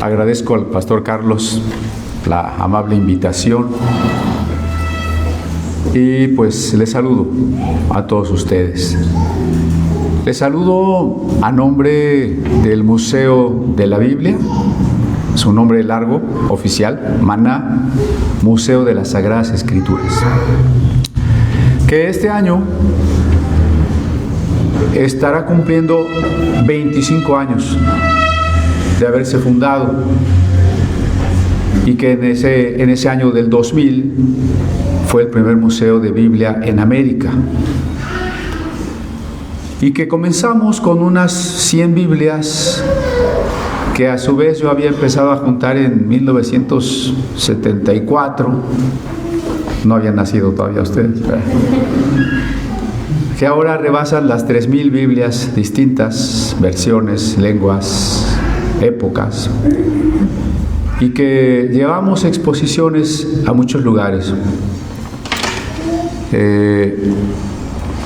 Agradezco al pastor Carlos la amable invitación y pues les saludo a todos ustedes. Les saludo a nombre del Museo de la Biblia, su nombre largo, oficial, MANA, Museo de las Sagradas Escrituras, que este año estará cumpliendo 25 años de haberse fundado y que en ese año del 2000 fue el primer museo de Biblia en América. Y que comenzamos con unas 100 Biblias que a su vez yo había empezado a juntar en 1974. No habían nacido todavía ustedes, ¿verdad? Que ahora rebasan las 3000 Biblias, distintas versiones, lenguas, épocas, y que llevamos exposiciones a muchos lugares.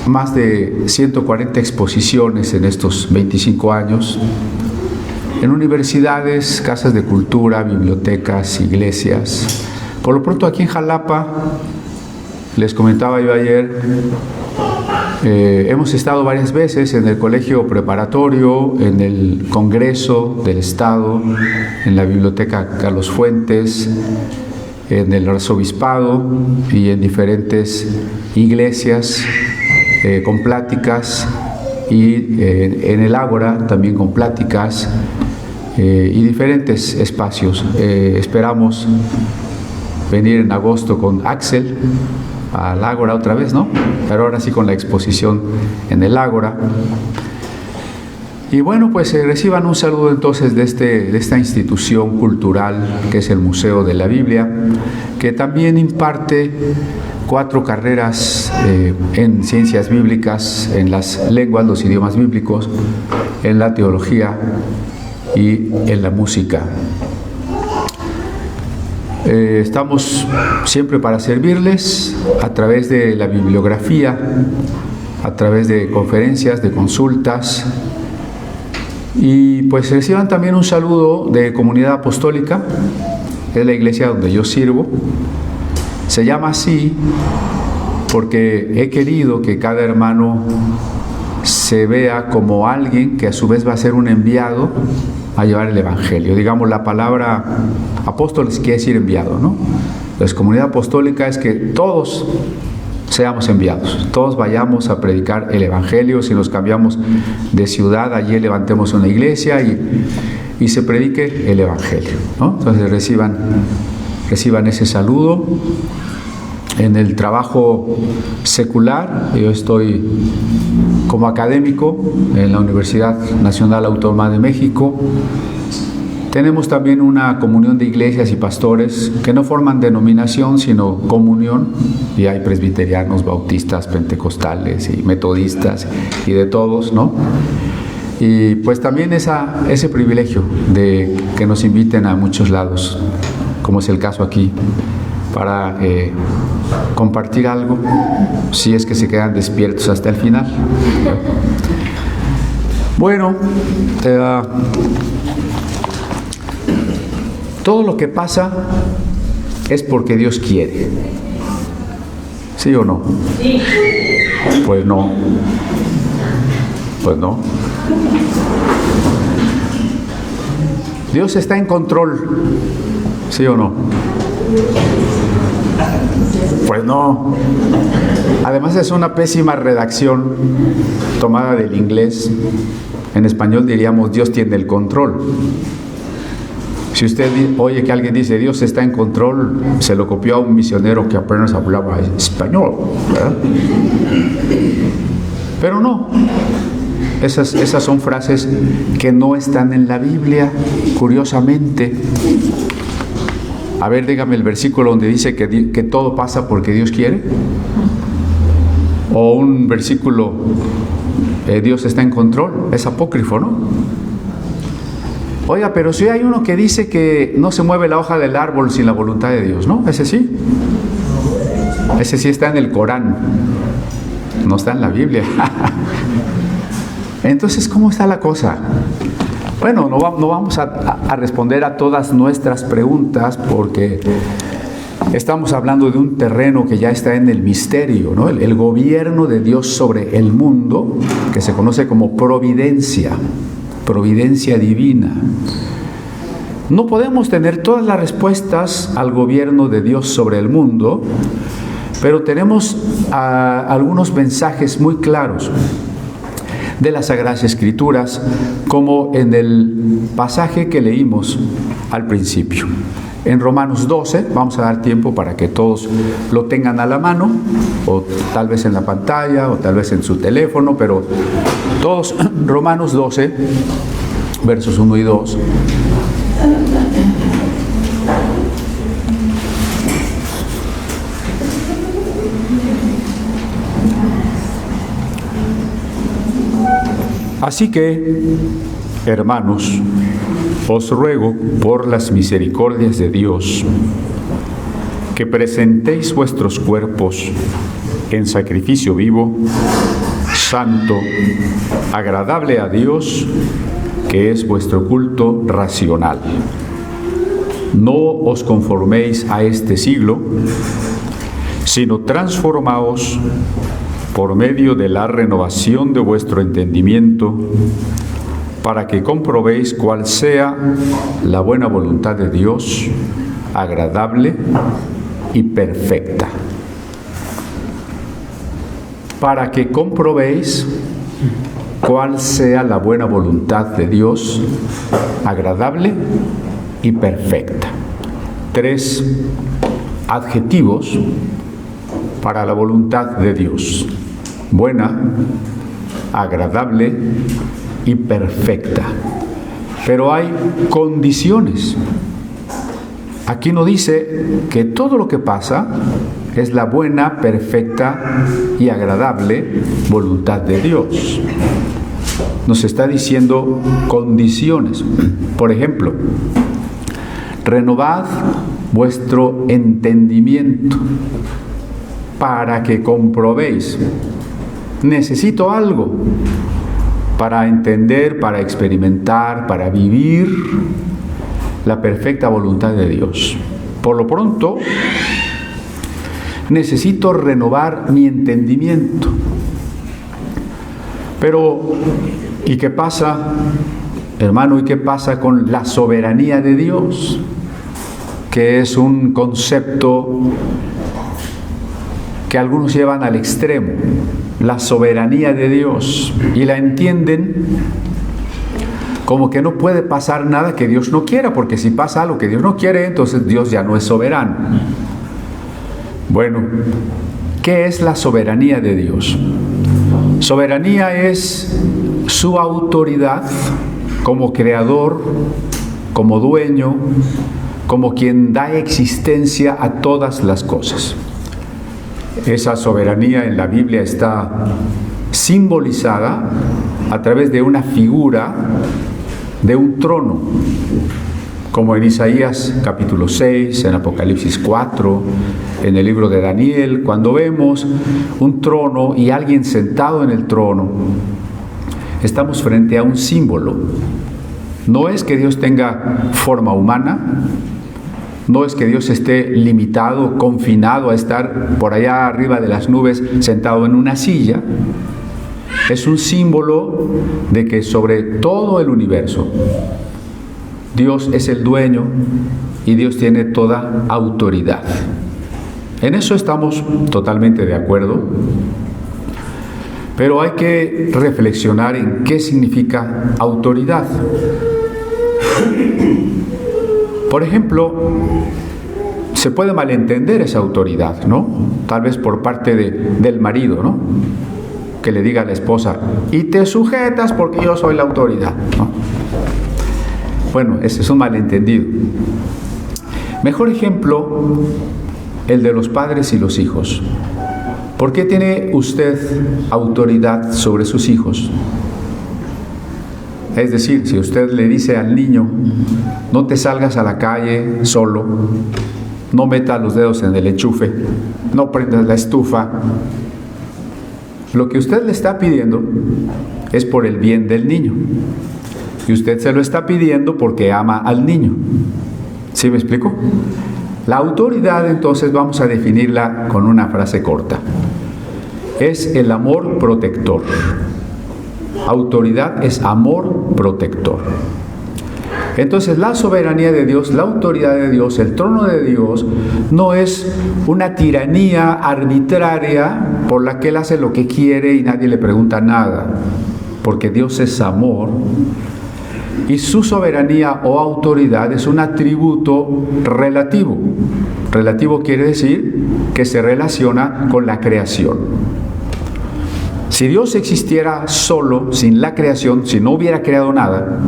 Más de 140 exposiciones en estos 25 años, en universidades, casas de cultura, bibliotecas, iglesias. Por lo pronto aquí en Jalapa, les comentaba yo ayer, hemos estado varias veces en el colegio preparatorio, en el Congreso del Estado, en la Biblioteca Carlos Fuentes, en el Arzobispado y en diferentes iglesias con pláticas, y en el Ágora también con pláticas y diferentes espacios. Esperamos venir en agosto con Axel al Ágora otra vez, ¿no? Pero ahora sí con la exposición en el Ágora. Y bueno, pues reciban un saludo entonces de esta institución cultural que es el Museo de la Biblia, que también imparte 4 carreras en ciencias bíblicas, en las lenguas, los idiomas bíblicos, en la teología y en la música. Estamos siempre para servirles a través de la bibliografía, a través de conferencias, de consultas. Y pues reciban también un saludo de Comunidad Apostólica, es la iglesia donde yo sirvo. Se llama así porque he querido que cada hermano se vea como alguien que a su vez va a ser un enviado a llevar el Evangelio. Digamos, la palabra apóstoles quiere decir enviado, ¿no? Entonces, Comunidad Apostólica es que todos seamos enviados, todos vayamos a predicar el Evangelio. Si nos cambiamos de ciudad, allí levantemos una iglesia y se predique el Evangelio, ¿no? Entonces reciban ese saludo. En el trabajo secular, yo estoy como académico en la Universidad Nacional Autónoma de México. Tenemos también una comunión de iglesias y pastores que no forman denominación, sino comunión, y hay presbiterianos, bautistas, pentecostales y metodistas y de todos, ¿no? Y pues también ese privilegio de que nos inviten a muchos lados, como es el caso aquí, para compartir algo, si es que se quedan despiertos hasta el final. Bueno, todo lo que pasa es porque Dios quiere. ¿Sí o no? Sí. Pues no. Pues no. Dios está en control. ¿Sí o no? Pues no. Además es una pésima redacción tomada del inglés. En español diríamos Dios tiene el control. Si usted oye que alguien dice Dios está en control, se lo copió a un misionero que apenas hablaba español, ¿verdad? Pero no. Esas son frases que no están en la Biblia, curiosamente. A ver, dígame el versículo donde dice que todo pasa porque Dios quiere. O un versículo, Dios está en control, es apócrifo, ¿no? Oiga, pero si hay uno que dice que no se mueve la hoja del árbol sin la voluntad de Dios, ¿no? Ese sí. Ese sí está en el Corán, no está en la Biblia. Entonces, ¿cómo está la cosa? Bueno, no vamos a responder a todas nuestras preguntas porque estamos hablando de un terreno que ya está en el misterio, ¿no? El gobierno de Dios sobre el mundo, que se conoce como providencia divina. No podemos tener todas las respuestas al gobierno de Dios sobre el mundo, pero tenemos algunos mensajes muy claros de las Sagradas Escrituras, como en el pasaje que leímos al principio. En Romanos 12, vamos a dar tiempo para que todos lo tengan a la mano, o tal vez en la pantalla, o tal vez en su teléfono, pero todos, Romanos 12, versos 1 y 2. Así que, hermanos, os ruego por las misericordias de Dios que presentéis vuestros cuerpos en sacrificio vivo, santo, agradable a Dios, que es vuestro culto racional. No os conforméis a este siglo, sino transformaos por medio de la renovación de vuestro entendimiento, para que comprobéis cuál sea la buena voluntad de Dios, agradable y perfecta. Para que comprobéis cuál sea la buena voluntad de Dios, agradable y perfecta. 3 adjetivos para la voluntad de Dios: buena, agradable y perfecta. Pero hay condiciones. Aquí no dice que todo lo que pasa es la buena, perfecta y agradable voluntad de Dios. Nos está diciendo condiciones. Por ejemplo, renovad vuestro entendimiento para que comprobéis. Necesito algo para entender, para experimentar, para vivir la perfecta voluntad de Dios. Por lo pronto, necesito renovar mi entendimiento. Pero, ¿y qué pasa, hermano? ¿Y qué pasa con la soberanía de Dios? Que es un concepto que algunos llevan al extremo. La soberanía de Dios, y la entienden como que no puede pasar nada que Dios no quiera, porque si pasa algo que Dios no quiere, entonces Dios ya no es soberano. Bueno, ¿qué es la soberanía de Dios? Soberanía es su autoridad como creador, como dueño, como quien da existencia a todas las cosas. Esa soberanía en la Biblia está simbolizada a través de una figura de un trono, como en Isaías capítulo 6, en Apocalipsis 4, en el libro de Daniel, cuando vemos un trono y alguien sentado en el trono, estamos frente a un símbolo. No es que Dios tenga forma humana, no es que Dios esté limitado, confinado a estar por allá arriba de las nubes sentado en una silla. Es un símbolo de que sobre todo el universo Dios es el dueño y Dios tiene toda autoridad. En eso estamos totalmente de acuerdo, pero hay que reflexionar en qué significa autoridad. Por ejemplo, se puede malentender esa autoridad, ¿no? Tal vez por parte del marido, ¿no? Que le diga a la esposa, y te sujetas porque yo soy la autoridad, ¿no? Bueno, ese es un malentendido. Mejor ejemplo, el de los padres y los hijos. ¿Por qué tiene usted autoridad sobre sus hijos? Es decir, si usted le dice al niño, no te salgas a la calle solo, no metas los dedos en el enchufe, no prendas la estufa, lo que usted le está pidiendo es por el bien del niño. Y usted se lo está pidiendo porque ama al niño. ¿Sí me explico? La autoridad, entonces, vamos a definirla con una frase corta. Es el amor protector. Autoridad es amor protector. Entonces, la soberanía de Dios, la autoridad de Dios, el trono de Dios, no es una tiranía arbitraria por la que Él hace lo que quiere y nadie le pregunta nada, porque Dios es amor. Y su soberanía o autoridad es un atributo relativo. Relativo quiere decir que se relaciona con la creación. Si Dios existiera solo, sin la creación, si no hubiera creado nada,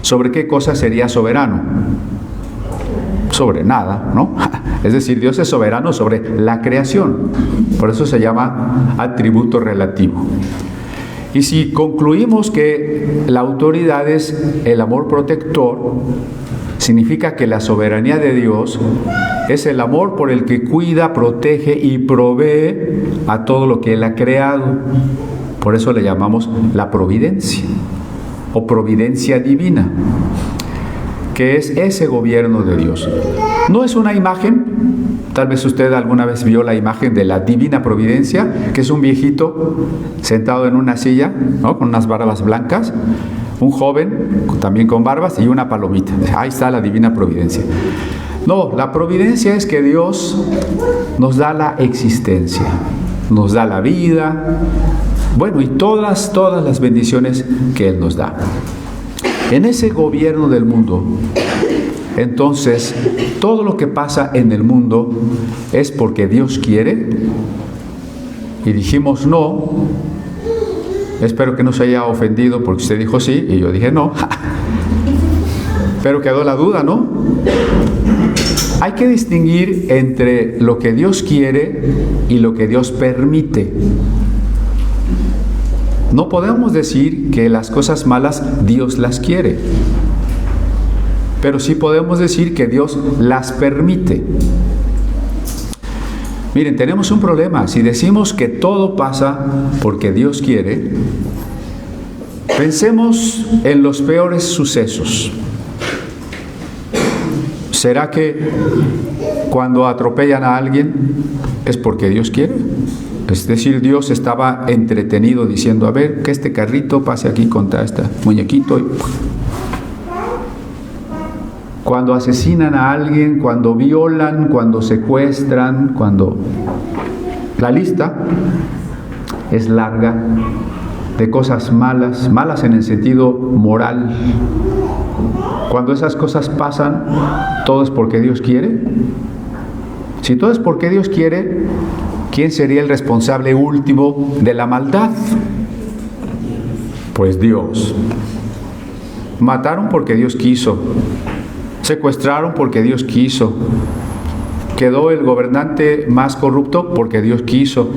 ¿sobre qué cosa sería soberano? Sobre nada, ¿no? Es decir, Dios es soberano sobre la creación. Por eso se llama atributo relativo. Y si concluimos que la autoridad es el amor protector, significa que la soberanía de Dios es el amor por el que cuida, protege y provee a todo lo que Él ha creado. Por eso le llamamos la providencia o providencia divina, que es ese gobierno de Dios. No es una imagen. Tal vez usted alguna vez vio la imagen de la divina providencia, que es un viejito sentado en una silla, ¿no?, con unas barbas blancas, un joven también con barbas y una palomita. Ahí está la divina providencia. No, la providencia es que Dios nos da la existencia, nos da la vida, bueno, y todas las bendiciones que Él nos da. En ese gobierno del mundo, entonces, todo lo que pasa en el mundo es porque Dios quiere. Y dijimos no. Espero que no se haya ofendido porque usted dijo sí y yo dije no. Pero quedó la duda, ¿no? Hay que distinguir entre lo que Dios quiere y lo que Dios permite. No podemos decir que las cosas malas Dios las quiere. Pero sí podemos decir que Dios las permite. Miren, tenemos un problema. Si decimos que todo pasa porque Dios quiere, pensemos en los peores sucesos. ¿Será que cuando atropellan a alguien es porque Dios quiere? Es decir, Dios estaba entretenido diciendo, a ver, que este carrito pase aquí contra este muñequito y... Cuando asesinan a alguien, cuando violan, cuando secuestran, cuando... La lista es larga de cosas malas, malas en el sentido moral. Cuando esas cosas pasan, ¿todo es porque Dios quiere? Si todo es porque Dios quiere, ¿quién sería el responsable último de la maldad? Pues Dios. Mataron porque Dios quiso. Secuestraron porque Dios quiso. Quedó el gobernante más corrupto porque Dios quiso.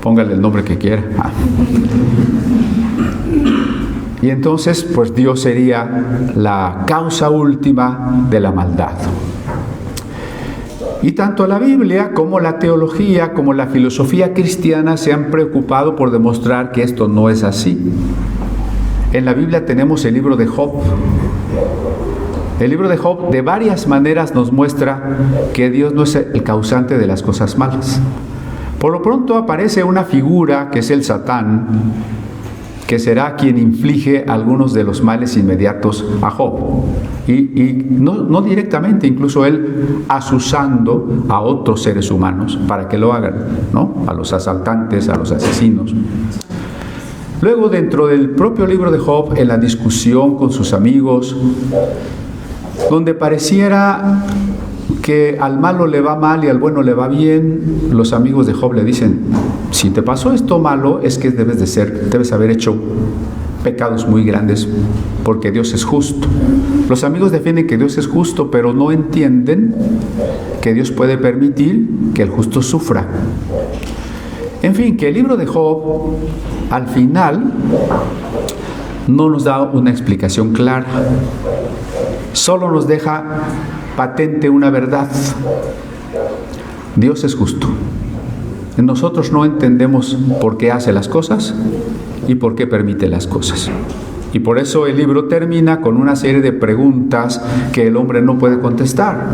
Póngale el nombre que quiera. Y entonces, pues Dios sería la causa última de la maldad. Y tanto la Biblia como la teología, como la filosofía cristiana se han preocupado por demostrar que esto no es así. En la Biblia tenemos el libro de Job. El libro de Job de varias maneras nos muestra que Dios no es el causante de las cosas malas. Por lo pronto aparece una figura que es el Satán, que será quien inflige algunos de los males inmediatos a Job. Y no directamente, incluso él asusando a otros seres humanos para que lo hagan, ¿no? A los asaltantes, a los asesinos. Luego, dentro del propio libro de Job, en la discusión con sus amigos, donde pareciera que al malo le va mal y al bueno le va bien, los amigos de Job le dicen, si te pasó esto malo, es que debes haber hecho pecados muy grandes, porque Dios es justo. Los amigos defienden que Dios es justo, pero no entienden que Dios puede permitir que el justo sufra. En fin, que el libro de Job, al final, no nos da una explicación clara. Solo nos deja patente una verdad. Dios es justo. Nosotros no entendemos por qué hace las cosas y por qué permite las cosas. Y por eso el libro termina con una serie de preguntas que el hombre no puede contestar.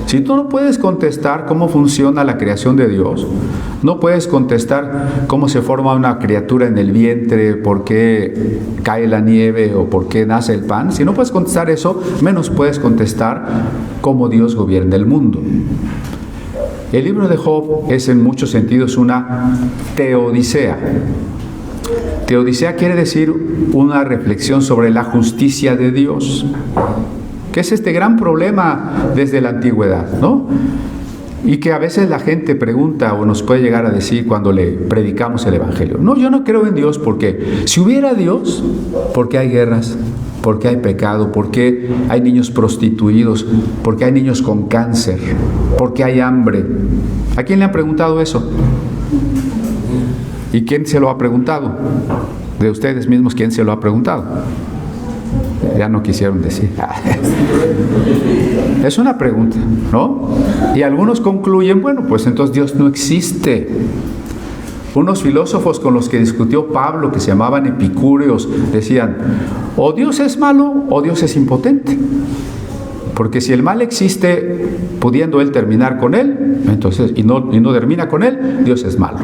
Si tú no puedes contestar cómo funciona la creación de Dios, no puedes contestar cómo se forma una criatura en el vientre, por qué cae la nieve o por qué nace el pan, si no puedes contestar eso, menos puedes contestar cómo Dios gobierna el mundo. El libro de Job es en muchos sentidos una teodicea. Teodicea quiere decir una reflexión sobre la justicia de Dios, que es este gran problema desde la antigüedad, ¿no? Y que a veces la gente pregunta o nos puede llegar a decir cuando le predicamos el Evangelio: no, yo no creo en Dios porque si hubiera Dios, ¿por qué hay guerras? ¿Por qué hay pecado? ¿Por qué hay niños prostituidos? ¿Por qué hay niños con cáncer? ¿Por qué hay hambre? ¿A quién le han preguntado eso? ¿Y quién se lo ha preguntado? De ustedes mismos, ¿quién se lo ha preguntado? Ya no quisieron decir. Es una pregunta, ¿no? Y algunos concluyen, bueno, pues entonces Dios no existe. Unos filósofos con los que discutió Pablo, que se llamaban epicúreos, decían: o Dios es malo o Dios es impotente. Porque si el mal existe, pudiendo él terminar con él, entonces, y no termina con él, Dios es malo.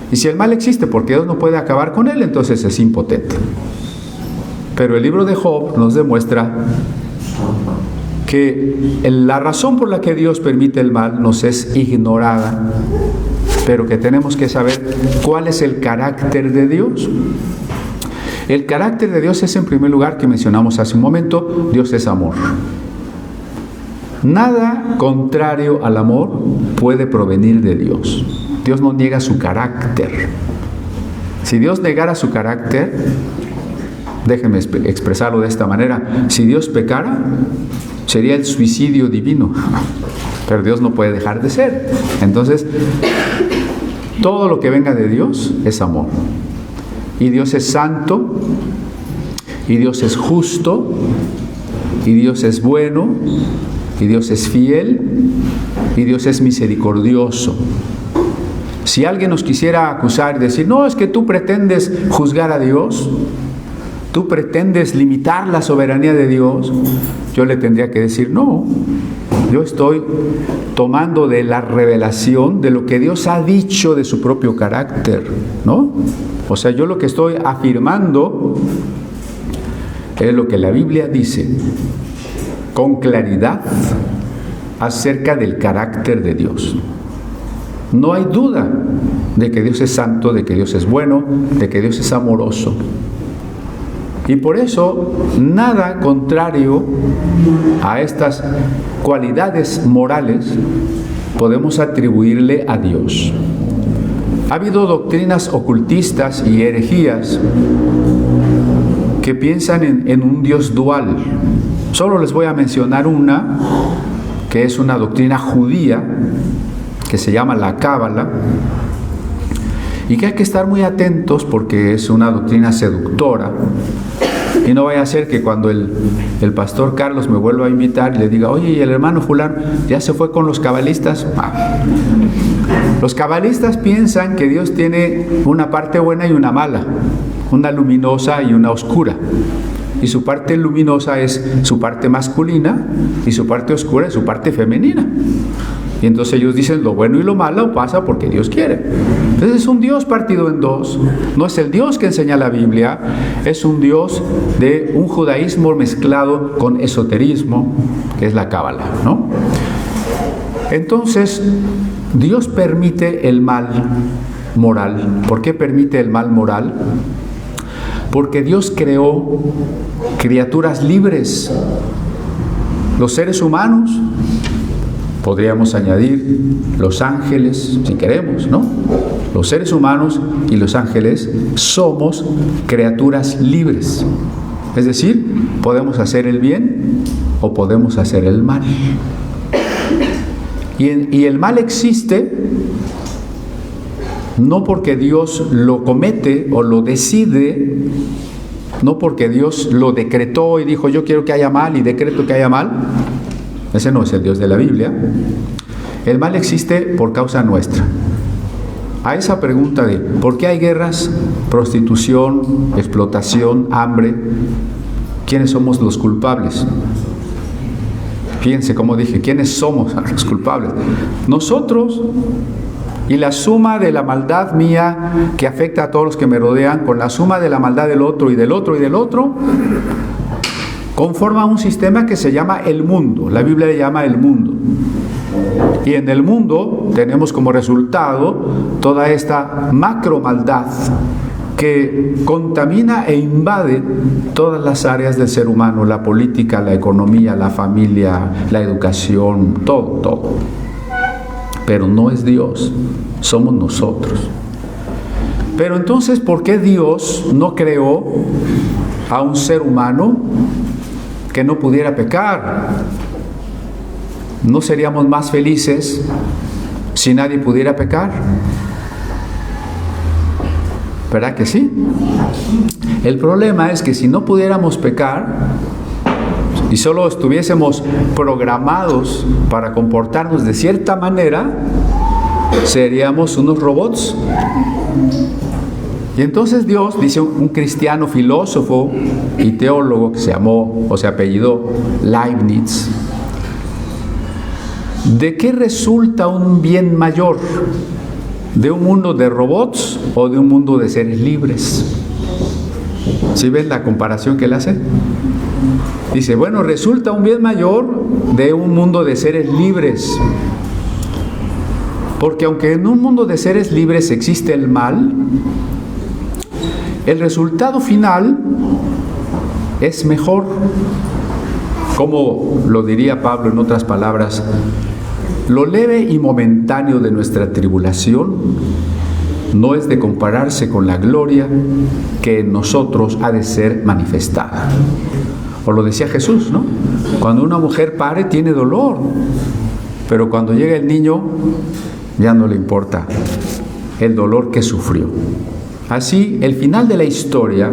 Y si el mal existe porque Dios no puede acabar con él, entonces es impotente. Pero el libro de Job nos demuestra que la razón por la que Dios permite el mal nos es ignorada, pero que tenemos que saber cuál es el carácter de Dios. El carácter de Dios es, en primer lugar, que mencionamos hace un momento: Dios es amor. Nada contrario al amor puede provenir de Dios. Dios no niega su carácter. Si Dios negara su carácter, déjenme expresarlo de esta manera: si Dios pecara, sería el suicidio divino. Pero Dios no puede dejar de ser. Entonces, todo lo que venga de Dios es amor. Y Dios es santo, y Dios es justo, y Dios es bueno, y Dios es fiel, y Dios es misericordioso. Si alguien nos quisiera acusar y decir: no, es que tú pretendes juzgar a Dios, tú pretendes limitar la soberanía de Dios, yo le tendría que decir: no, yo estoy tomando de la revelación de lo que Dios ha dicho de su propio carácter, ¿no? O sea, yo lo que estoy afirmando es lo que la Biblia dice con claridad acerca del carácter de Dios. No hay duda de que Dios es santo, de que Dios es bueno, de que Dios es amoroso. Y por eso, nada contrario a estas cualidades morales podemos atribuirle a Dios. Ha habido doctrinas ocultistas y herejías que piensan en un Dios dual. Solo les voy a mencionar una, que es una doctrina judía, que se llama la Cábala, y que hay que estar muy atentos porque es una doctrina seductora. Y no vaya a ser que cuando el pastor Carlos me vuelva a invitar y le diga: oye, ¿y el hermano fulano ya se fue con los cabalistas? Los cabalistas piensan que Dios tiene una parte buena y una mala, una luminosa y una oscura. Y su parte luminosa es su parte masculina y su parte oscura es su parte femenina. Y entonces ellos dicen: lo bueno y lo malo pasa porque Dios quiere. Entonces es un Dios partido en dos. No es el Dios que enseña la Biblia, es un Dios de un judaísmo mezclado con esoterismo, que es la Cábala, ¿no? Entonces, Dios permite el mal moral. ¿Por qué permite el mal moral? Porque Dios creó criaturas libres. Los seres humanos, podríamos añadir los ángeles, si queremos, ¿no? Los seres humanos y los ángeles somos criaturas libres. Es decir, podemos hacer el bien o podemos hacer el mal. Y el mal existe no porque Dios lo comete o lo decide, no porque Dios lo decretó y dijo: yo quiero que haya mal y decreto que haya mal. Ese no es el Dios de la Biblia. El mal existe por causa nuestra. a esa pregunta de ¿por qué hay guerras, prostitución, explotación, hambre? ¿Quiénes somos los culpables? Fíjense cómo dije, ¿quiénes somos los culpables? Nosotros. Y la suma de la maldad mía que afecta a todos los que me rodean, con la suma de la maldad del otro y del otro y del otro, conforma un sistema que se llama el mundo. La Biblia le llama el mundo. Y en el mundo tenemos como resultado toda esta macro maldad que contamina e invade todas las áreas del ser humano, la política, la economía, la familia, la educación, todo. Pero no es Dios, somos nosotros. Pero entonces, ¿por qué Dios no creó a un ser humano que no pudiera pecar? ¿No seríamos más felices si nadie pudiera pecar? ¿Verdad que sí? El problema es que si no pudiéramos pecar y solo estuviésemos programados para comportarnos de cierta manera, seríamos unos robots. Y entonces Dios, dice un cristiano filósofo y teólogo que se llamó o se apellidó Leibniz, ¿de qué resulta un bien mayor? ¿De un mundo de robots o de un mundo de seres libres? ¿Sí ven la comparación que él hace? Dice, bueno, resulta un bien mayor de un mundo de seres libres. Porque aunque en un mundo de seres libres existe el mal, el resultado final es mejor. Como lo diría Pablo en otras palabras, lo leve y momentáneo de nuestra tribulación no es de compararse con la gloria que en nosotros ha de ser manifestada. O lo decía Jesús, ¿no? Cuando una mujer pare tiene dolor, pero cuando llega el niño ya no le importa el dolor que sufrió. Así, el final de la historia,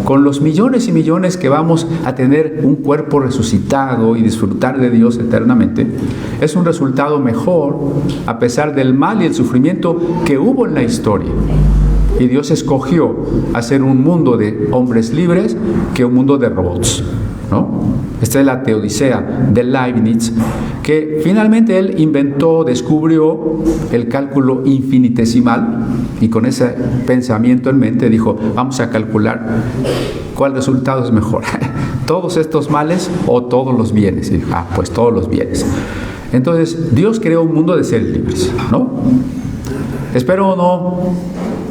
con los millones y millones que vamos a tener un cuerpo resucitado y disfrutar de Dios eternamente, es un resultado mejor a pesar del mal y el sufrimiento que hubo en la historia. Y Dios escogió hacer un mundo de hombres libres que un mundo de robots, ¿no? Esta es la teodicea de Leibniz, que finalmente él inventó, descubrió el cálculo infinitesimal, y con ese pensamiento en mente dijo, vamos a calcular cuál resultado es mejor, todos estos males o todos los bienes. Y dijo, pues todos los bienes. Entonces Dios creó un mundo de seres libres, ¿no? Espero no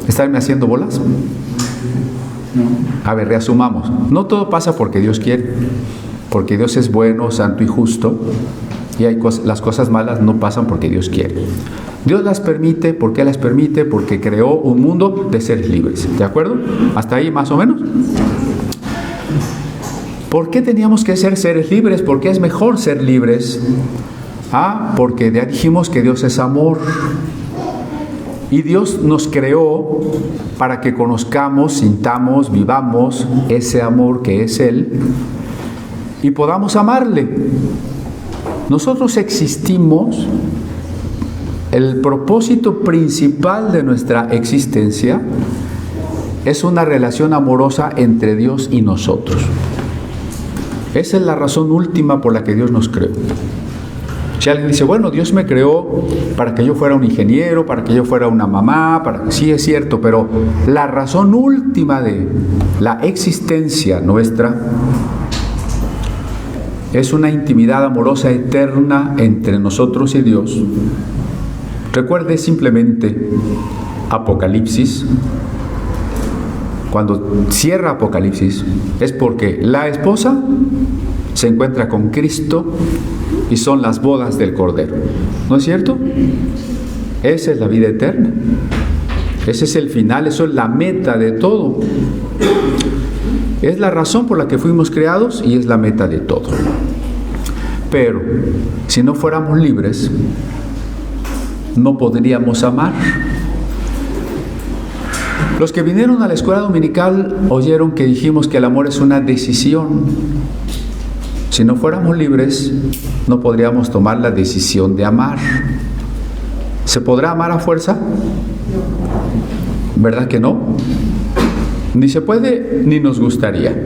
estarme haciendo bolas. A ver, reasumamos. No todo pasa porque Dios quiere, porque Dios es bueno, santo y justo, y las cosas malas no pasan porque Dios quiere. Dios las permite. ¿Por qué las permite? Porque creó un mundo de seres libres. ¿De acuerdo? ¿Hasta ahí más o menos? ¿Por qué teníamos que ser seres libres? ¿Por qué es mejor ser libres? Porque ya dijimos que Dios es amor. Y Dios nos creó para que conozcamos, sintamos, vivamos ese amor que es Él y podamos amarle. Nosotros existimos, el propósito principal de nuestra existencia es una relación amorosa entre Dios y nosotros. Esa es la razón última por la que Dios nos creó. Si alguien dice, bueno, Dios me creó para que yo fuera un ingeniero, para que yo fuera una mamá, sí es cierto, pero la razón última de la existencia nuestra es una intimidad amorosa eterna entre nosotros y Dios. Recuerde simplemente Apocalipsis. Cuando cierra Apocalipsis es porque la esposa se encuentra con Cristo y son las bodas del Cordero. ¿No es cierto? Esa es la vida eterna. Ese es el final, eso es la meta de todo. Es la razón por la que fuimos creados y es la meta de todo. Pero si no fuéramos libres, no podríamos amar. Los que vinieron a la escuela dominical oyeron que dijimos que el amor es una decisión. Si no fuéramos libres, no podríamos tomar la decisión de amar. ¿Se podrá amar a fuerza? ¿Verdad que no? Ni se puede, ni nos gustaría.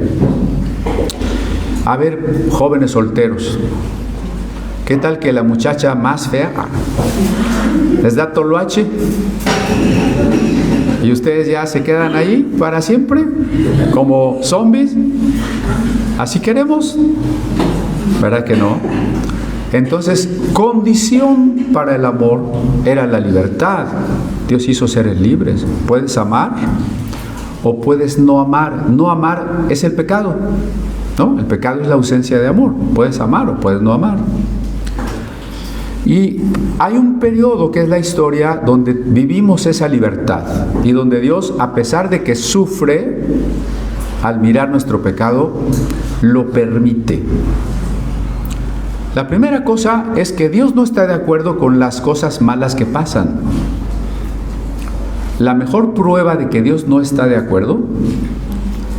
A ver, jóvenes solteros, ¿qué tal que la muchacha más fea les da toloache? Y ustedes ya se quedan ahí para siempre, como zombies. ¿Así queremos? ¿Verdad que no? Entonces, condición para el amor era la libertad. Dios hizo seres libres. Puedes amar o puedes no amar. No amar es el pecado, ¿no? El pecado es la ausencia de amor. Puedes amar o puedes no amar. Y hay un periodo que es la historia donde vivimos esa libertad y donde Dios, a pesar de que sufre al mirar nuestro pecado, lo permite. La primera cosa es que Dios no está de acuerdo con las cosas malas que pasan. La mejor prueba de que Dios no está de acuerdo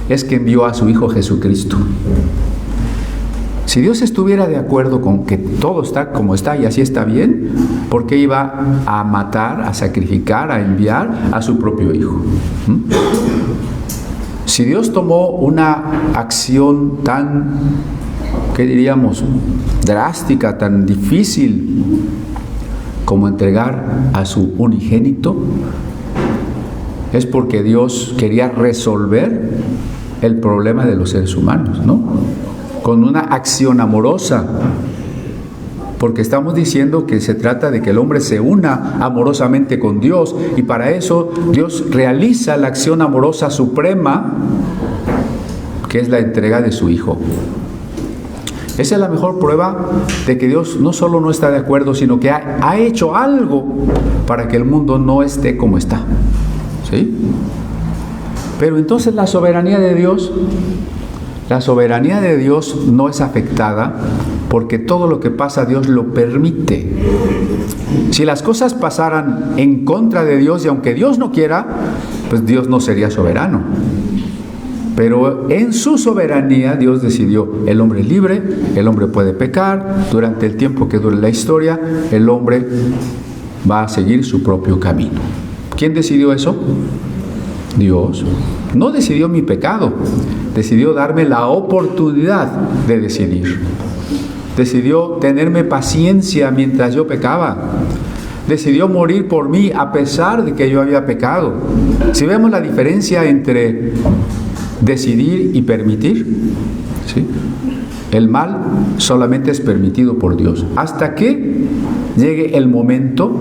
es que envió a su Hijo Jesucristo. Si Dios estuviera de acuerdo con que todo está como está y así está bien, ¿por qué iba a matar, a sacrificar, a enviar a su propio Hijo? Si Dios tomó una acción tan, ¿qué diríamos?, drástica, tan difícil como entregar a su unigénito, es porque Dios quería resolver el problema de los seres humanos, ¿no? Con una acción amorosa, porque estamos diciendo que se trata de que el hombre se una amorosamente con Dios, y para eso Dios realiza la acción amorosa suprema, que es la entrega de su Hijo. Esa es la mejor prueba de que Dios no solo no está de acuerdo, sino que ha hecho algo para que el mundo no esté como está. ¿Sí? Pero entonces la soberanía de Dios no es afectada porque todo lo que pasa Dios lo permite. Si las cosas pasaran en contra de Dios y aunque Dios no quiera, pues Dios no sería soberano. Pero en su soberanía Dios decidió, el hombre es libre, el hombre puede pecar, durante el tiempo que dure la historia, el hombre va a seguir su propio camino. ¿Quién decidió eso? Dios. No decidió mi pecado, decidió darme la oportunidad de decidir. Decidió tenerme paciencia mientras yo pecaba. Decidió morir por mí a pesar de que yo había pecado. Si vemos la diferencia entre decidir y permitir, ¿sí? El mal solamente es permitido por Dios hasta que llegue el momento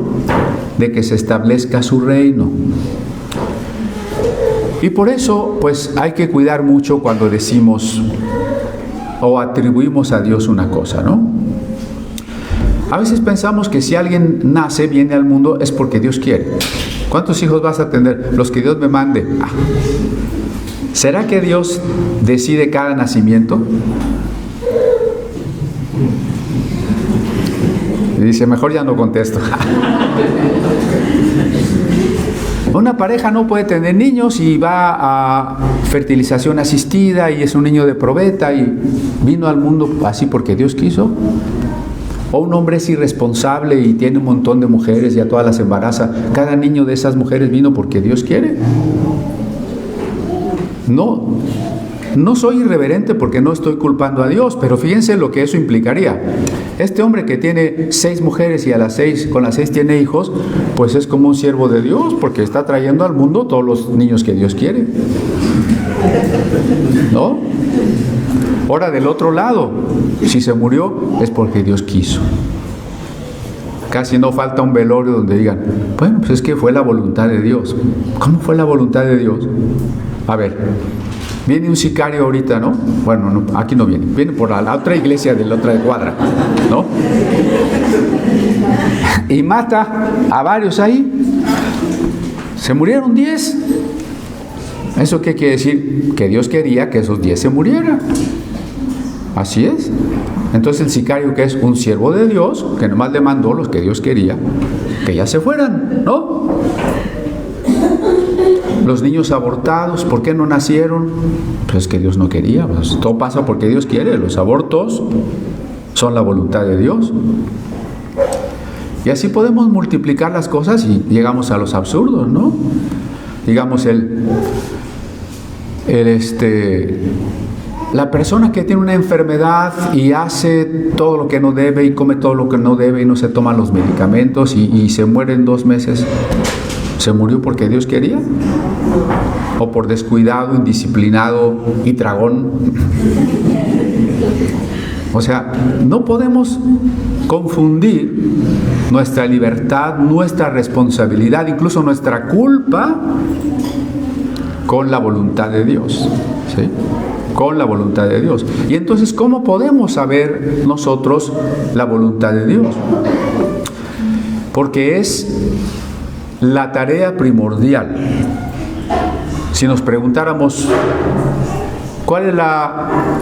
de que se establezca su reino. Y por eso, pues, hay que cuidar mucho cuando decimos o atribuimos a Dios una cosa, ¿no? A veces pensamos que si alguien nace, viene al mundo, es porque Dios quiere. ¿Cuántos hijos vas a tener? Los que Dios me mande. ¿Será que Dios decide cada nacimiento? Y dice, mejor ya no contesto. Una pareja no puede tener niños y va a fertilización asistida y es un niño de probeta y vino al mundo así porque Dios quiso. O un hombre es irresponsable y tiene un montón de mujeres y a todas las embaraza. Cada niño de esas mujeres vino porque Dios quiere. No soy irreverente porque no estoy culpando a Dios, pero fíjense lo que eso implicaría. Este hombre que tiene 6 mujeres y con las 6 tiene hijos, pues es como un siervo de Dios porque está trayendo al mundo todos los niños que Dios quiere. ¿No? Ahora del otro lado, si se murió es porque Dios quiso. Casi no falta un velorio donde digan, bueno, pues es que fue la voluntad de Dios. ¿Cómo fue la voluntad de Dios? A ver, viene un sicario ahorita, ¿no? Bueno, no, aquí no viene por la otra iglesia de la otra cuadra, ¿no? Y mata a varios ahí. Se murieron 10. ¿Eso qué quiere decir? Que Dios quería que esos 10 se murieran. Así es. Entonces el sicario, que es un siervo de Dios, que nomás le mandó los que Dios quería, que ya se fueran, ¿no? Los niños abortados, ¿por qué no nacieron? Pues es que Dios no quería. Pues todo pasa porque Dios quiere. Los abortos son la voluntad de Dios. Y así podemos multiplicar las cosas y llegamos a los absurdos, ¿no? Digamos, la persona que tiene una enfermedad y hace todo lo que no debe y come todo lo que no debe y no se toma los medicamentos y se muere en 2 meses, ¿se murió porque Dios quería? ¿O por descuidado, indisciplinado y tragón? O sea, no podemos confundir nuestra libertad, nuestra responsabilidad, incluso nuestra culpa con la voluntad de Dios, ¿sí? Con la voluntad de Dios. Y entonces, ¿cómo podemos saber nosotros la voluntad de Dios? Porque es la tarea primordial. Si nos preguntáramos, ¿cuál es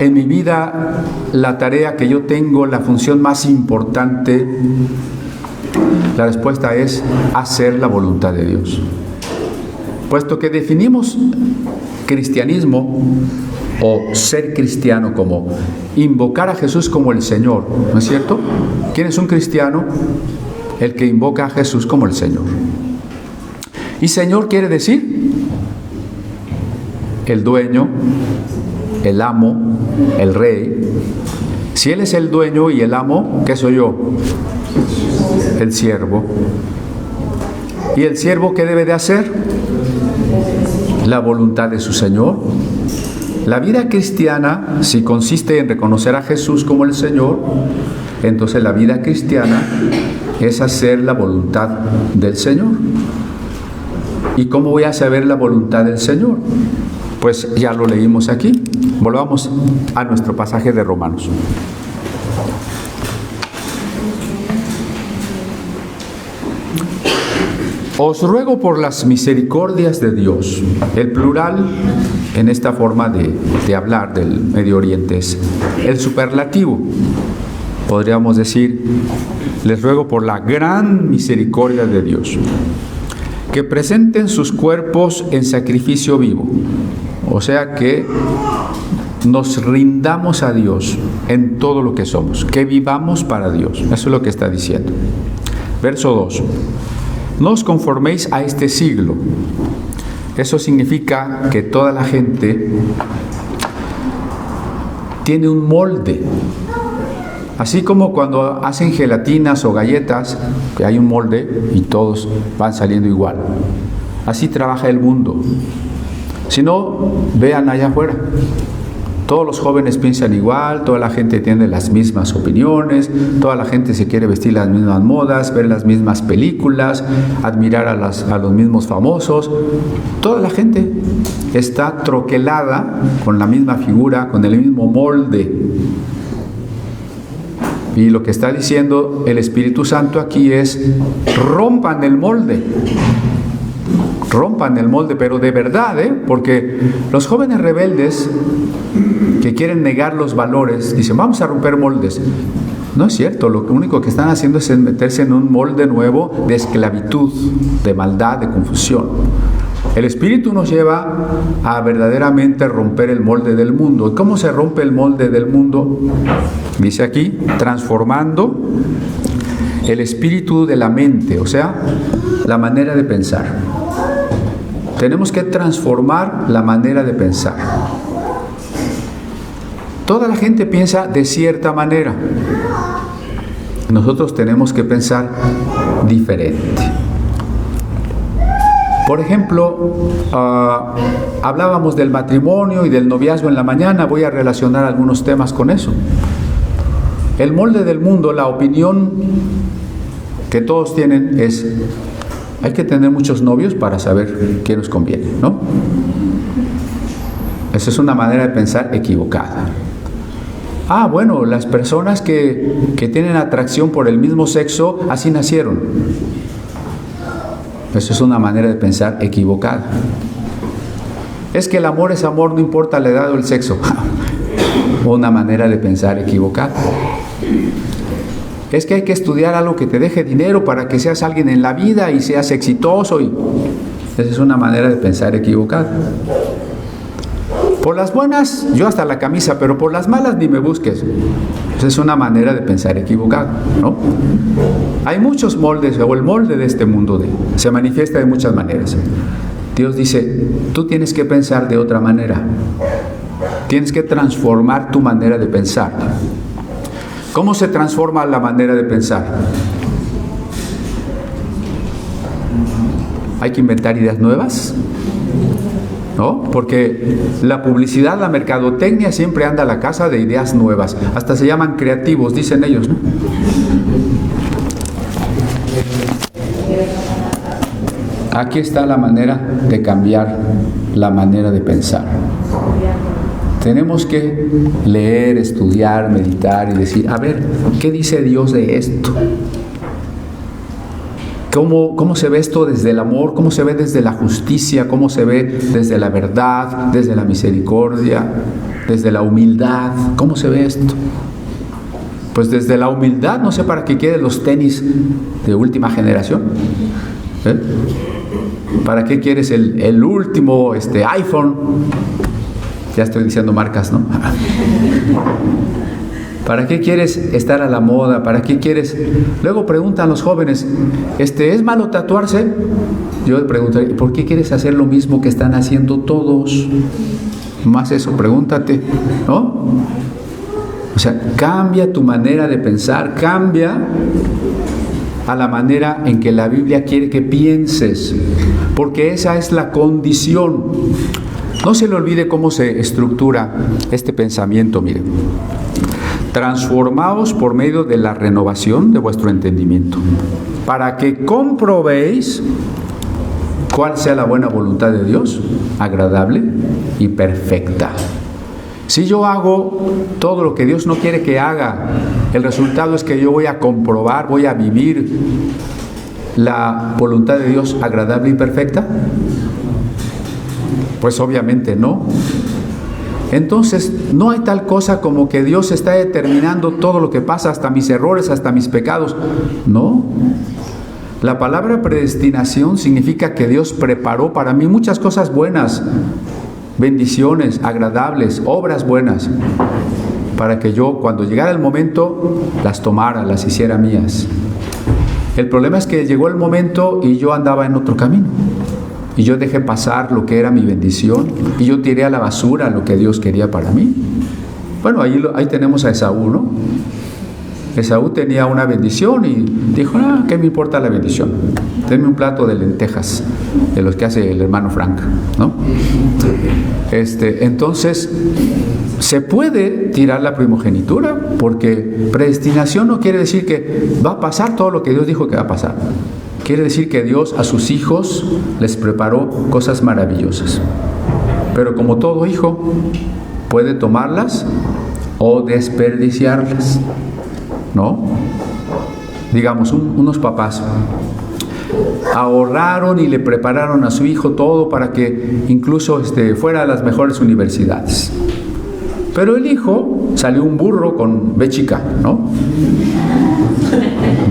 en mi vida la tarea que yo tengo, la función más importante? La respuesta es hacer la voluntad de Dios. Puesto que definimos cristianismo o ser cristiano como invocar a Jesús como el Señor, ¿no es cierto? ¿Quién es un cristiano? El que invoca a Jesús como el Señor. Y Señor quiere decir el dueño, el amo, el rey. Si Él es el dueño y el amo, ¿qué soy yo? El siervo. ¿Y el siervo qué debe de hacer? La voluntad de su Señor. La vida cristiana, si consiste en reconocer a Jesús como el Señor, entonces la vida cristiana es hacer la voluntad del Señor. ¿Y cómo voy a saber la voluntad del Señor? Pues ya lo leímos aquí. Volvamos a nuestro pasaje de Romanos. Os ruego por las misericordias de Dios. El plural en esta forma de hablar del Medio Oriente es el superlativo. Podríamos decir, les ruego por la gran misericordia de Dios, que presenten sus cuerpos en sacrificio vivo. O sea, que nos rindamos a Dios en todo lo que somos, que vivamos para Dios. Eso es lo que está diciendo. Verso 2. No os conforméis a este siglo. Eso significa que toda la gente tiene un molde. Así como cuando hacen gelatinas o galletas, que hay un molde y todos van saliendo igual. Así trabaja el mundo. Si no, vean allá afuera. Todos los jóvenes piensan igual, toda la gente tiene las mismas opiniones, toda la gente se quiere vestir las mismas modas, ver las mismas películas, admirar a los mismos famosos. Toda la gente está troquelada con la misma figura, con el mismo molde. Y lo que está diciendo el Espíritu Santo aquí es: rompan el molde. Rompan el molde, pero de verdad, porque los jóvenes rebeldes que quieren negar los valores, dicen, vamos a romper moldes. No es cierto, lo único que están haciendo es meterse en un molde nuevo de esclavitud, de maldad, de confusión. El Espíritu nos lleva a verdaderamente romper el molde del mundo. ¿Y cómo se rompe el molde del mundo? Dice aquí, transformando el espíritu de la mente, o sea, la manera de pensar. Tenemos que transformar la manera de pensar. Toda la gente piensa de cierta manera. Nosotros tenemos que pensar diferente. Por ejemplo, hablábamos del matrimonio y del noviazgo en la mañana. Voy a relacionar algunos temas con eso. El molde del mundo, la opinión que todos tienen es: hay que tener muchos novios para saber qué nos conviene, ¿no? Esa es una manera de pensar equivocada. Bueno, las personas que tienen atracción por el mismo sexo, así nacieron. Eso es una manera de pensar equivocada. Es que el amor es amor, no importa la edad o el sexo. Una manera de pensar equivocada. Es que hay que estudiar algo que te deje dinero para que seas alguien en la vida y seas exitoso. Esa es una manera de pensar equivocada. Por las buenas, yo hasta la camisa, pero por las malas ni me busques. Pues es una manera de pensar equivocada, ¿no? Hay muchos moldes, o el molde de este mundo se manifiesta de muchas maneras. Dios dice, tú tienes que pensar de otra manera. Tienes que transformar tu manera de pensar. ¿Cómo se transforma la manera de pensar? Hay que inventar ideas nuevas, ¿no? Porque la publicidad, la mercadotecnia siempre anda a la casa de ideas nuevas. Hasta se llaman creativos, dicen ellos, ¿no? Aquí está la manera de cambiar la manera de pensar. Tenemos que leer, estudiar, meditar y decir, a ver, ¿qué dice Dios de esto? ¿Cómo se ve esto desde el amor? ¿Cómo se ve desde la justicia? ¿Cómo se ve desde la verdad? ¿Desde la misericordia? ¿Desde la humildad? ¿Cómo se ve esto? Pues desde la humildad. No sé para qué quieren los tenis de última generación. ¿Para qué quieres el último iPhone? Ya estoy diciendo marcas, ¿no? ¿Para qué quieres estar a la moda? ¿Para qué quieres? Luego preguntan los jóvenes, ¿es malo tatuarse? Yo preguntaría, ¿por qué quieres hacer lo mismo que están haciendo todos? Más eso, pregúntate, ¿no? O sea, cambia tu manera de pensar, cambia a la manera en que la Biblia quiere que pienses, porque esa es la condición. No se le olvide cómo se estructura este pensamiento, miren. Transformaos por medio de la renovación de vuestro entendimiento, para que comprobéis cuál sea la buena voluntad de Dios, agradable y perfecta. Si yo hago todo lo que Dios no quiere que haga, el resultado es que yo voy a comprobar, voy a vivir la voluntad de Dios agradable y perfecta. Pues obviamente no. Entonces, no hay tal cosa como que Dios está determinando todo lo que pasa, hasta mis errores, hasta mis pecados. No. La palabra predestinación significa que Dios preparó para mí muchas cosas buenas, bendiciones, agradables, obras buenas, para que yo, cuando llegara el momento, las tomara, las hiciera mías. El problema es que llegó el momento y yo andaba en otro camino. Y yo dejé pasar lo que era mi bendición, y yo tiré a la basura lo que Dios quería para mí. Bueno, ahí tenemos a Esaú, ¿no? Esaú tenía una bendición y dijo, ¿qué me importa la bendición? Denme un plato de lentejas, de los que hace el hermano Frank, ¿no? Entonces, se puede tirar la primogenitura, porque predestinación no quiere decir que va a pasar todo lo que Dios dijo que va a pasar. Quiere decir que Dios a sus hijos les preparó cosas maravillosas. Pero como todo hijo, puede tomarlas o desperdiciarlas, ¿no? Digamos, unos papás ahorraron y le prepararon a su hijo todo para que incluso fuera a las mejores universidades. Pero el hijo salió un burro con B chica, ¿no?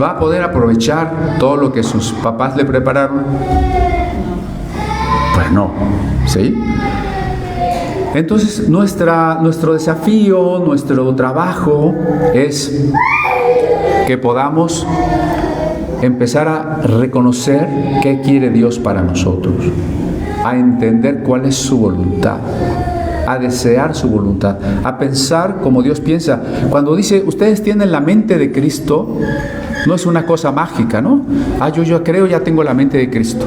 ¿Va a poder aprovechar todo lo que sus papás le prepararon? Pues no, ¿sí? Entonces nuestro desafío, nuestro trabajo es que podamos empezar a reconocer qué quiere Dios para nosotros, a entender cuál es su voluntad, a desear su voluntad, a pensar como Dios piensa. Cuando dice, ustedes tienen la mente de Cristo, no es una cosa mágica, ¿no? Yo ya creo, ya tengo la mente de Cristo.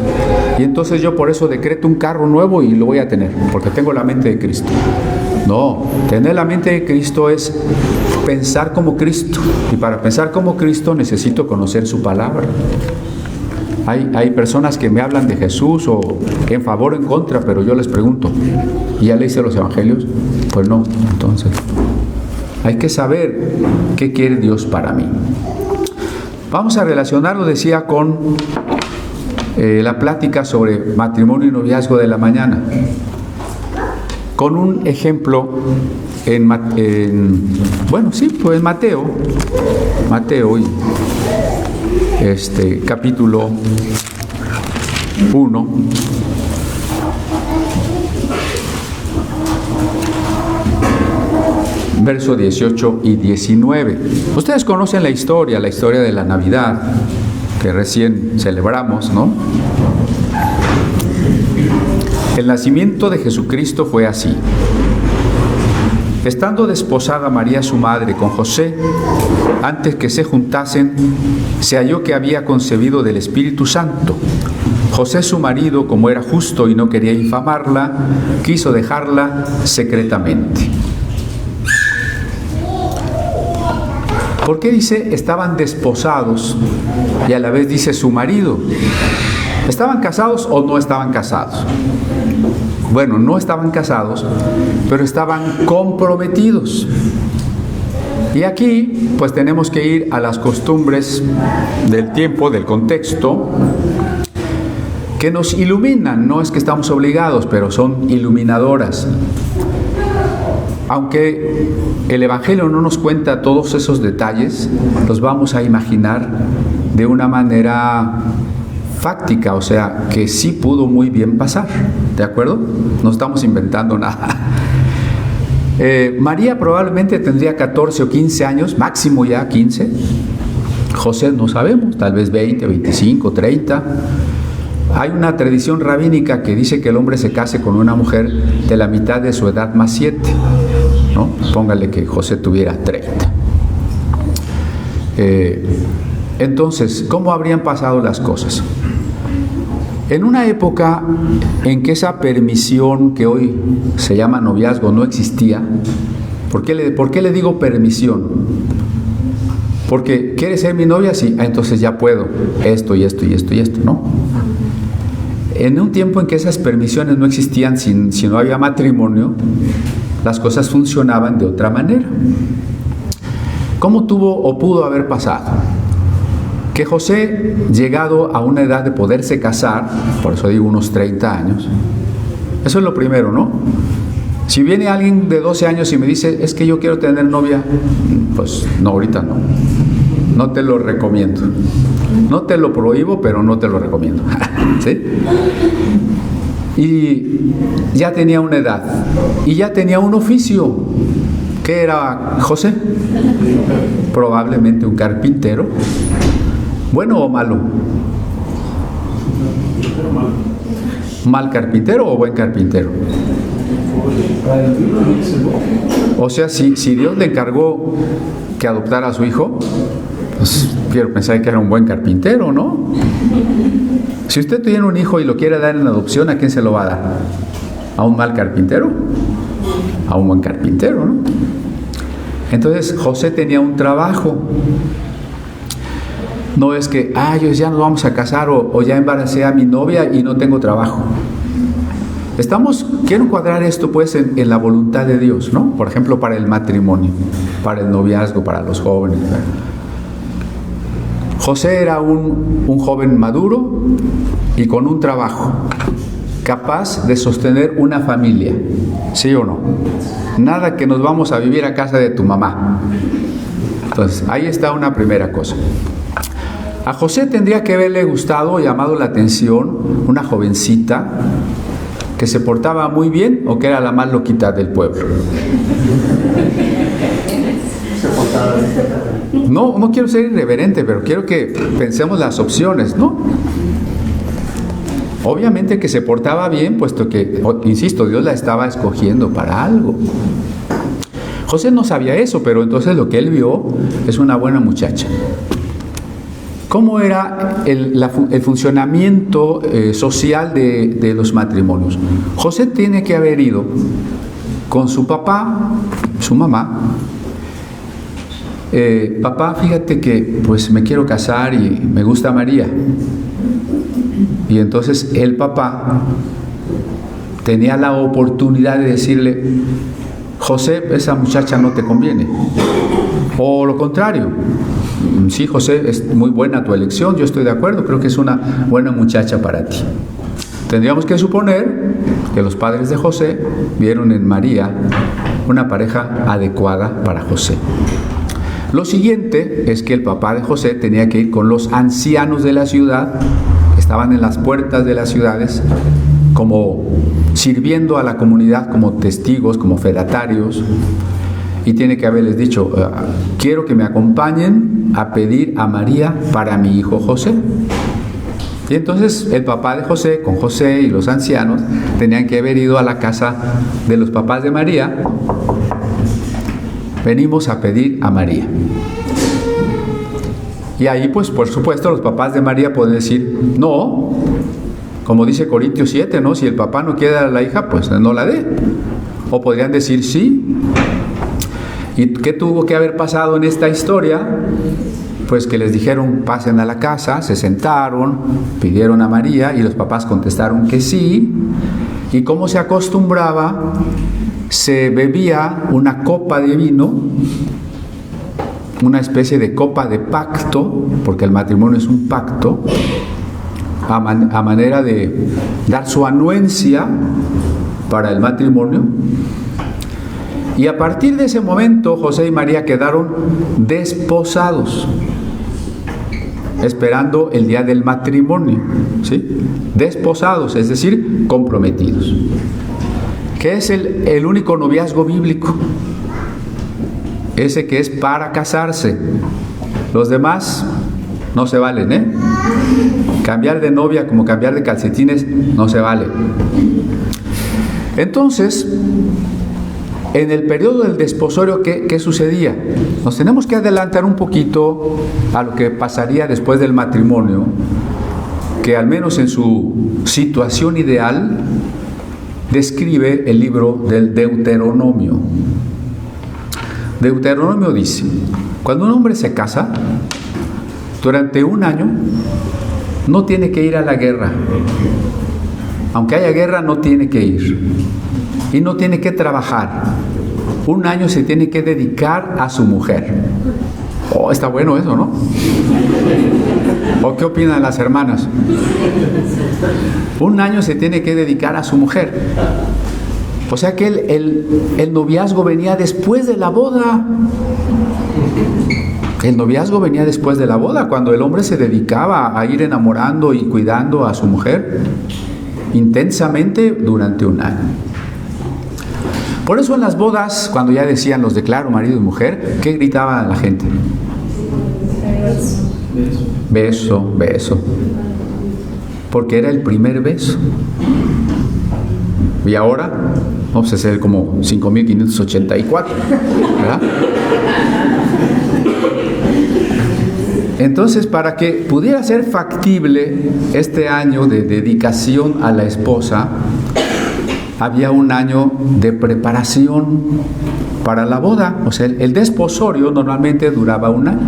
Y entonces yo por eso decreto un carro nuevo y lo voy a tener, porque tengo la mente de Cristo. No, tener la mente de Cristo es pensar como Cristo. Y para pensar como Cristo necesito conocer su palabra. Hay personas que me hablan de Jesús o en favor o en contra, pero yo les pregunto, ¿y ya leíste los evangelios? Pues no. Entonces, hay que saber qué quiere Dios para mí. Vamos a relacionarlo, decía, con la plática sobre matrimonio y noviazgo de la mañana, con un ejemplo en Mateo, capítulo 1. verso 18 y 19. Ustedes conocen la historia de la Navidad, que recién celebramos, ¿no? El nacimiento de Jesucristo fue así. Estando desposada María su madre con José, antes que se juntasen, se halló que había concebido del Espíritu Santo. José su marido, como era justo y no quería infamarla, quiso dejarla secretamente. ¿Por qué dice estaban desposados y a la vez dice su marido? ¿Estaban casados o no estaban casados? Bueno, no estaban casados, pero estaban comprometidos. Y aquí, pues tenemos que ir a las costumbres del tiempo, del contexto, que nos iluminan. No es que estamos obligados, pero son iluminadoras. Aunque el Evangelio no nos cuenta todos esos detalles, los vamos a imaginar de una manera fáctica, o sea, que sí pudo muy bien pasar, ¿de acuerdo? No estamos inventando nada. María probablemente tendría 14 o 15 años, máximo ya 15. José no sabemos, tal vez 20, 25, 30. Hay una tradición rabínica que dice que el hombre se case con una mujer de la mitad de su edad más 7, ¿no? Póngale que José tuviera 30. Entonces, ¿cómo habrían pasado las cosas? En una época en que esa permisión que hoy se llama noviazgo no existía, ¿por qué le digo permisión? Porque ¿quieres ser mi novia? Sí, entonces ya puedo, esto y esto y esto y esto, ¿no? En un tiempo en que esas permisiones no existían, si no había matrimonio, las cosas funcionaban de otra manera. ¿Cómo tuvo o pudo haber pasado? Que José, llegado a una edad de poderse casar, por eso digo unos 30 años, eso es lo primero, ¿no? Si viene alguien de 12 años y me dice, es que yo quiero tener novia, pues no, ahorita no. No te lo recomiendo. No te lo prohíbo, pero no te lo recomiendo. ¿Sí? Y ya tenía una edad. Y ya tenía un oficio. ¿Qué era José? Probablemente un carpintero. ¿Bueno o malo? ¿Mal carpintero o buen carpintero? O sea, si Dios le encargó que adoptara a su hijo, pues quiero pensar que era un buen carpintero, ¿no? Si usted tiene un hijo y lo quiere dar en adopción, ¿a quién se lo va a dar? ¿A un mal carpintero? A un buen carpintero, ¿no? Entonces José tenía un trabajo. No es que, yo ya nos vamos a casar o ya embaracé a mi novia y no tengo trabajo. Quiero encuadrar esto pues en la voluntad de Dios, ¿no? Por ejemplo, para el matrimonio, para el noviazgo, para los jóvenes. José era un joven maduro y con un trabajo, capaz de sostener una familia, ¿sí o no? Nada que nos vamos a vivir a casa de tu mamá. Entonces, ahí está una primera cosa. A José tendría que haberle gustado o llamado la atención una jovencita que se portaba muy bien o que era la más loquita del pueblo. No quiero ser irreverente, pero quiero que pensemos las opciones, ¿no? Obviamente que se portaba bien, puesto que, insisto, Dios la estaba escogiendo para algo. José no sabía eso, pero entonces lo que él vio es una buena muchacha. ¿Cómo era el funcionamiento social de los matrimonios? José tiene que haber ido con su papá, su mamá. Papá, fíjate que pues me quiero casar y me gusta María. Y entonces el papá tenía la oportunidad de decirle, José, esa muchacha no te conviene. O lo contrario, sí, José, es muy buena tu elección, yo estoy de acuerdo, creo que es una buena muchacha para ti. Tendríamos que suponer que los padres de José vieron en María una pareja adecuada para José. Lo siguiente es que el papá de José tenía que ir con los ancianos de la ciudad, que estaban en las puertas de las ciudades, como sirviendo a la comunidad como testigos, como fedatarios. y tiene que haberles dicho, quiero que me acompañen a pedir a María para mi hijo José. Y entonces el papá de José, con José y los ancianos, tenían que haber ido a la casa de los papás de María. Venimos a pedir a María. Y ahí, pues, por supuesto, los papás de María pueden decir, no, como dice Corintios 7, ¿no? Si el papá no quiere a la hija, pues no la dé. O podrían decir sí. ¿Y qué tuvo que haber pasado en esta historia? Pues que les dijeron, pasen a la casa, se sentaron, pidieron a María y los papás contestaron que sí. Y como se acostumbraba, se bebía una copa de vino, una especie de copa de pacto, porque el matrimonio es un pacto, a manera de dar su anuencia para el matrimonio. Y a partir de ese momento, José y María quedaron desposados, esperando el día del matrimonio, ¿sí? Desposados, es decir, comprometidos, que es el único noviazgo bíblico, ese que es para casarse. Los demás no se valen, ¿eh? Cambiar de novia como cambiar de calcetines no se vale. Entonces, en el periodo del desposorio, ¿qué sucedía? Nos tenemos que adelantar un poquito a lo que pasaría después del matrimonio, que al menos en su situación ideal describe el libro del Deuteronomio. Deuteronomio dice, cuando un hombre se casa, durante un año no tiene que ir a la guerra. Aunque haya guerra, no tiene que ir. Y no tiene que trabajar. Un año se tiene que dedicar a su mujer. Oh, está bueno eso, ¿no? ¿O qué opinan las hermanas? Un año se tiene que dedicar a su mujer. O sea que el noviazgo venía después de la boda. El noviazgo venía después de la boda, cuando el hombre se dedicaba a ir enamorando y cuidando a su mujer intensamente durante un año. Por eso en las bodas, cuando ya decían los declaro marido y mujer, ¿qué gritaba la gente? Beso, beso. Porque era el primer beso. Y ahora, vamos a hacer como 5,584, ¿verdad? Entonces, para que pudiera ser factible este año de dedicación a la esposa, había un año de preparación para la boda. O sea, el desposorio normalmente duraba un año.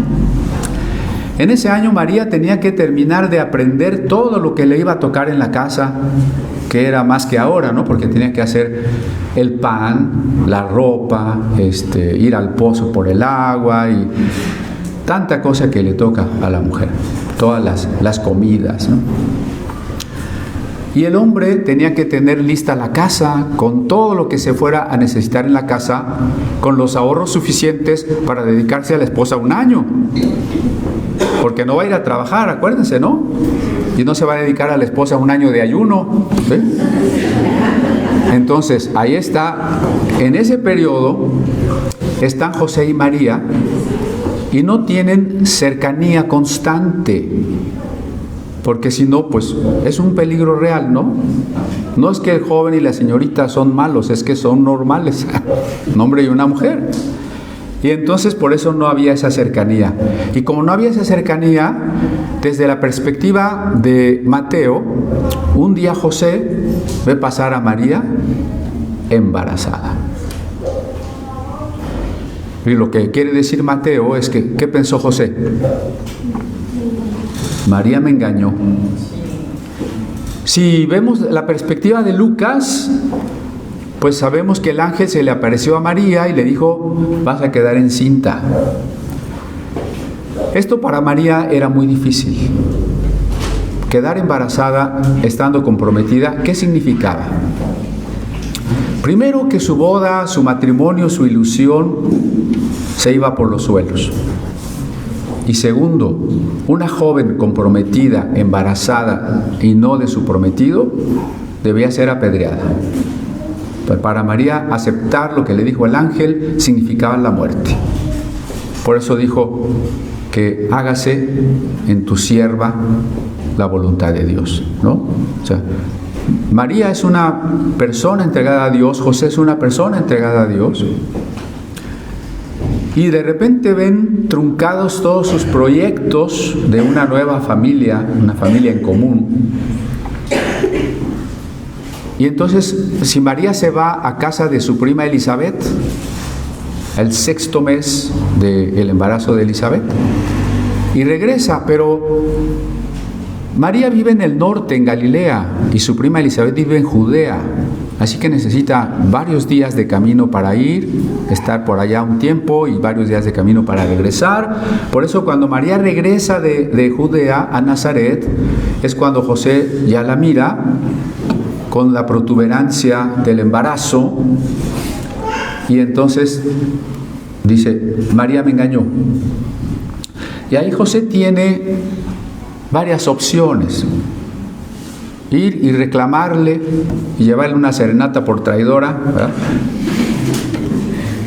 En ese año María tenía que terminar de aprender todo lo que le iba a tocar en la casa, que era más que ahora, ¿no? Porque tenía que hacer el pan, la ropa, ir al pozo por el agua y tanta cosa que le toca a la mujer, todas las comidas, ¿no? Y el hombre tenía que tener lista la casa con todo lo que se fuera a necesitar en la casa, con los ahorros suficientes para dedicarse a la esposa un año. Porque no va a ir a trabajar, acuérdense, ¿no? Y no se va a dedicar a la esposa un año de ayuno, ¿sí? Entonces, ahí está, en ese periodo, están José y María y no tienen cercanía constante. Porque si no, pues es un peligro real, ¿no? No es que el joven y la señorita son malos, es que son normales, un hombre y una mujer. Y entonces por eso no había esa cercanía. Y como no había esa cercanía, desde la perspectiva de Mateo, un día José ve pasar a María embarazada. Y lo que quiere decir Mateo es que, ¿qué pensó José? María me engañó. Si vemos la perspectiva de Lucas, pues sabemos que el ángel se le apareció a María y le dijo, vas a quedar encinta. Esto para María era muy difícil. Quedar embarazada estando comprometida, ¿qué significaba? Primero, que su boda, su matrimonio, su ilusión se iba por los suelos. Y segundo, una joven comprometida, embarazada y no de su prometido, debía ser apedreada. Para María, aceptar lo que le dijo el ángel significaba la muerte. Por eso dijo que hágase en tu sierva la voluntad de Dios, ¿no? O sea, María es una persona entregada a Dios, José es una persona entregada a Dios. Y de repente ven truncados todos sus proyectos de una nueva familia, una familia en común. Y entonces, si María se va a casa de su prima Elizabeth, el 6º mes del embarazo de Elizabeth, y regresa, pero María vive en el norte, en Galilea, y su prima Elizabeth vive en Judea. Así que necesita varios días de camino para ir, estar por allá un tiempo y varios días de camino para regresar. Por eso cuando María regresa de Judea a Nazaret, es cuando José ya la mira con la protuberancia del embarazo. Y entonces dice, María me engañó. Y ahí José tiene varias opciones. Ir y reclamarle y llevarle una serenata por traidora, ¿verdad?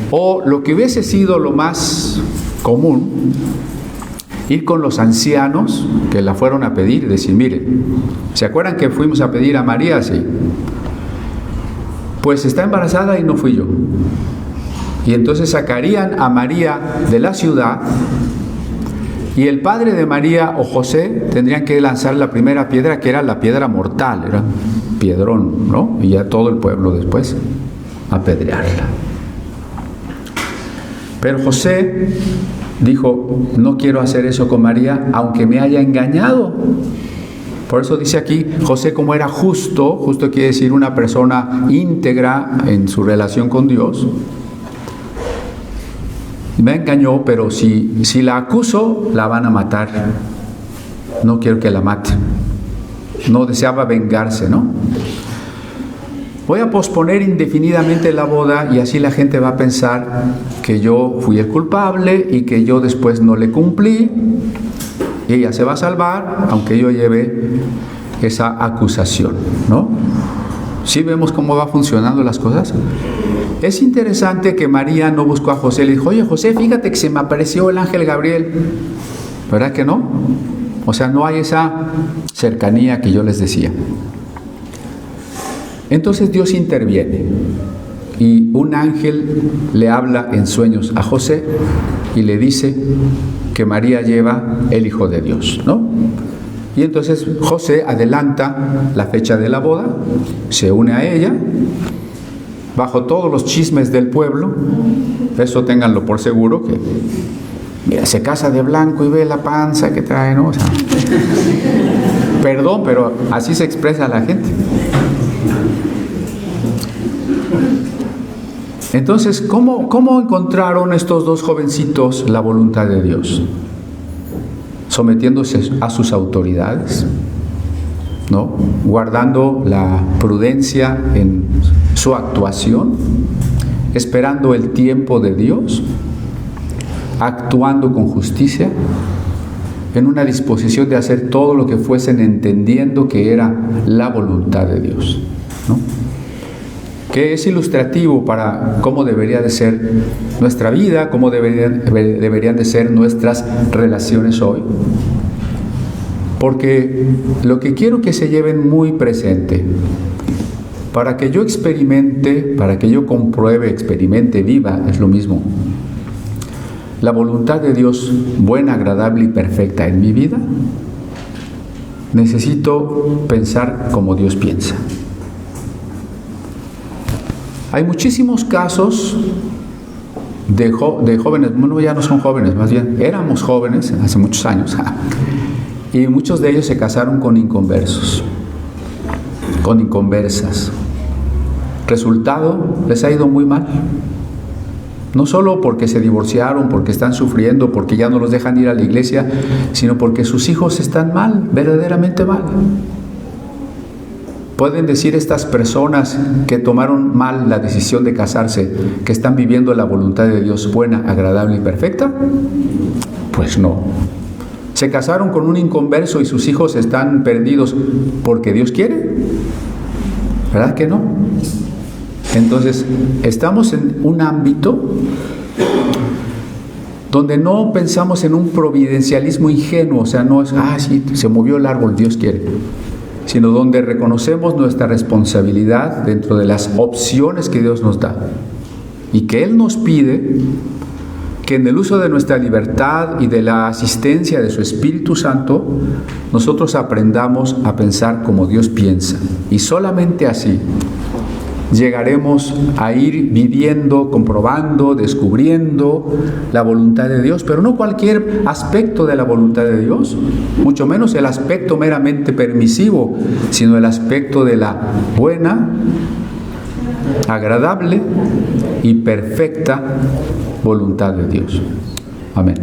O lo que hubiese sido lo más común, ir con los ancianos que la fueron a pedir y decir, miren, ¿se acuerdan que fuimos a pedir a María? Sí. Pues está embarazada y no fui yo. Y entonces sacarían a María de la ciudad y el padre de María o José tendrían que lanzar la primera piedra, que era la piedra mortal, era un piedrón, ¿no? Y ya todo el pueblo después apedrearla. Pero José dijo, no quiero hacer eso con María, aunque me haya engañado. Por eso dice aquí, José como era justo, justo quiere decir una persona íntegra en su relación con Dios, me engañó, pero si la acuso, la van a matar. No quiero que la maten. No deseaba vengarse, ¿no? Voy a posponer indefinidamente la boda y así la gente va a pensar que yo fui el culpable y que yo después no le cumplí. Y ella se va a salvar, aunque yo lleve esa acusación, ¿no? ¿Sí vemos cómo va funcionando las cosas? Es interesante que María no buscó a José, le dijo, oye José, fíjate que se me apareció el ángel Gabriel. ¿Verdad que no? O sea, no hay esa cercanía que yo les decía. Entonces Dios interviene y un ángel le habla en sueños a José y le dice que María lleva el Hijo de Dios, ¿no? Y entonces José adelanta la fecha de la boda, se une a ella, bajo todos los chismes del pueblo, eso ténganlo por seguro, que mira, se casa de blanco y ve la panza que trae, ¿no? O sea, perdón, pero así se expresa la gente. Entonces, ¿cómo encontraron estos dos jovencitos la voluntad de Dios? Sometiéndose a sus autoridades, ¿no? Guardando la prudencia en su actuación, esperando el tiempo de Dios, actuando con justicia, en una disposición de hacer todo lo que fuesen entendiendo que era la voluntad de Dios, ¿no? Que es ilustrativo para cómo debería de ser nuestra vida, cómo deberían de ser nuestras relaciones hoy. Porque lo que quiero que se lleven muy presente, para que yo experimente, para que yo compruebe, experimente, viva, es lo mismo. La voluntad de Dios, buena, agradable y perfecta en mi vida, necesito pensar como Dios piensa. Hay muchísimos casos de jóvenes, bueno, ya no son jóvenes, más bien éramos jóvenes hace muchos años, y muchos de ellos se casaron con inconversos, con inconversas. Resultado, les ha ido muy mal. No solo porque se divorciaron, porque están sufriendo, porque ya no los dejan ir a la iglesia, sino porque sus hijos están mal, verdaderamente mal. ¿Pueden decir estas personas que tomaron mal la decisión de casarse que están viviendo la voluntad de Dios buena, agradable y perfecta? Pues no. ¿Se casaron con un inconverso y sus hijos están perdidos porque Dios quiere? ¿Verdad que no? Entonces, estamos en un ámbito donde no pensamos en un providencialismo ingenuo, o sea, no es, sí, se movió el árbol, Dios quiere, sino donde reconocemos nuestra responsabilidad dentro de las opciones que Dios nos da y que Él nos pide que en el uso de nuestra libertad y de la asistencia de su Espíritu Santo, nosotros aprendamos a pensar como Dios piensa. Y solamente así llegaremos a ir viviendo, comprobando, descubriendo la voluntad de Dios, pero no cualquier aspecto de la voluntad de Dios, mucho menos el aspecto meramente permisivo, sino el aspecto de la buena, agradable y perfecta voluntad de Dios. Amén.